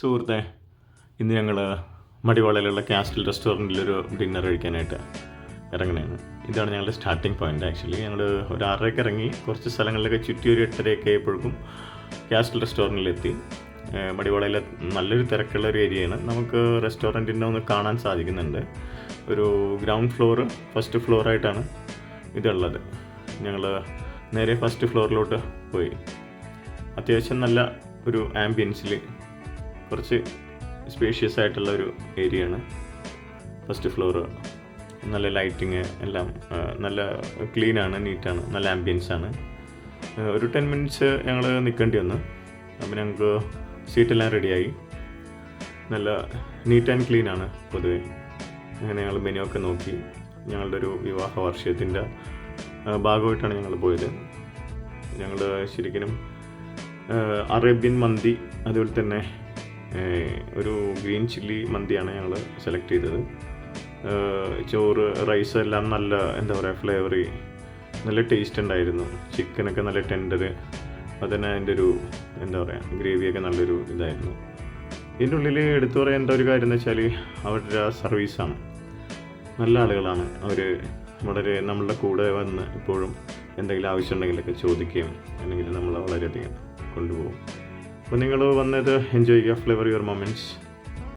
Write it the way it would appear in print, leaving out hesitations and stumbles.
സുഹൃത്തെ, ഇന്ന് ഞങ്ങൾ മടിവാളയിലുള്ള കാസ്റ്റൽ റെസ്റ്റോറൻറ്റിലൊരു ഡിന്നർ കഴിക്കാനായിട്ട് ഇറങ്ങുന്നതാണ്. ഇതാണ് ഞങ്ങളുടെ സ്റ്റാർട്ടിങ് പോയിൻ്റ്. ആക്ച്വലി ഞങ്ങൾ ഒരു 6:30 ഇറങ്ങി കുറച്ച് സ്ഥലങ്ങളിലൊക്കെ ചുറ്റി ഒരു 8:30 ആയപ്പോഴേക്കും കാസ്റ്റൽ റെസ്റ്റോറൻറ്റിലെത്തി. മടിവാളയിലെ നല്ലൊരു തിരക്കുള്ള ഒരു ഏരിയയാണ്. നമുക്ക് റെസ്റ്റോറൻറ്റിൻ്റെ ഒന്ന് കാണാൻ സാധിക്കുന്നുണ്ട്. ഒരു ഗ്രൗണ്ട് ഫ്ലോർ, ഫസ്റ്റ് ഫ്ലോറായിട്ടാണ് ഇതുള്ളത്. ഞങ്ങൾ നേരെ ഫസ്റ്റ് ഫ്ലോറിലോട്ട് പോയി. അത്യാവശ്യം നല്ല ഒരു ആംബിയൻസിൽ കുറച്ച് സ്പേഷ്യസ് ആയിട്ടുള്ള ഒരു ഏരിയയാണ് ഫസ്റ്റ് ഫ്ലോറ്. നല്ല ലൈറ്റിങ് എല്ലാം നല്ല ക്ലീനാണ്, നീറ്റാണ്, നല്ല ആംബിയൻസാണ്. ഒരു 10 മിനിറ്റ്സ് ഞങ്ങൾ നിൽക്കേണ്ടി വന്നു. അപ്പോൾ ഞങ്ങൾക്ക് സീറ്റെല്ലാം റെഡിയായി. നല്ല നീറ്റ് ആൻഡ് ക്ലീനാണ് പൊതുവെ. അങ്ങനെ ഞങ്ങൾ മെനു ഒക്കെ നോക്കി. ഞങ്ങളുടെ ഒരു വിവാഹ വാർഷികത്തിൻ്റെ ഭാഗമായിട്ടാണ് ഞങ്ങൾ പോയത്. ഞങ്ങൾ ശരിക്കും അറേബ്യൻ മന്തി, അതുപോലെ തന്നെ ഒരു ഗ്രീൻ ചില്ലി മന്തിയാണ് ഞങ്ങൾ സെലക്ട് ചെയ്തത്. ചോറ്, റൈസ് എല്ലാം നല്ല എന്താ പറയുക ഫ്ലേവറി, നല്ല ടേസ്റ്റ് ഉണ്ടായിരുന്നു. ചിക്കനൊക്കെ നല്ല ടെൻഡർ, അതുതന്നെ അതിൻ്റെ ഒരു എന്താ പറയുക ഗ്രേവിയൊക്കെ നല്ലൊരു ഇതായിരുന്നു. ഇതിൻ്റെ ഉള്ളിൽ എടുത്തു പറയേണ്ട ഒരു കാര്യം എന്ന് വെച്ചാൽ അവരുടെ സർവീസാണ്. നല്ല ആളുകളാണ് അവർ. വളരെ നമ്മളുടെ കൂടെ വന്ന് എപ്പോഴും എന്തെങ്കിലും ആവശ്യമുണ്ടെങ്കിലൊക്കെ ചോദിക്കുകയും അല്ലെങ്കിൽ നമ്മളെ വളരെയധികം കൊണ്ടുപോകും. അപ്പോൾ നിങ്ങൾ വന്നത് എൻജോയ് ചെയ്യുക, ഫ്ലേവർ യുവർ മൊമെൻറ്റ്സ്.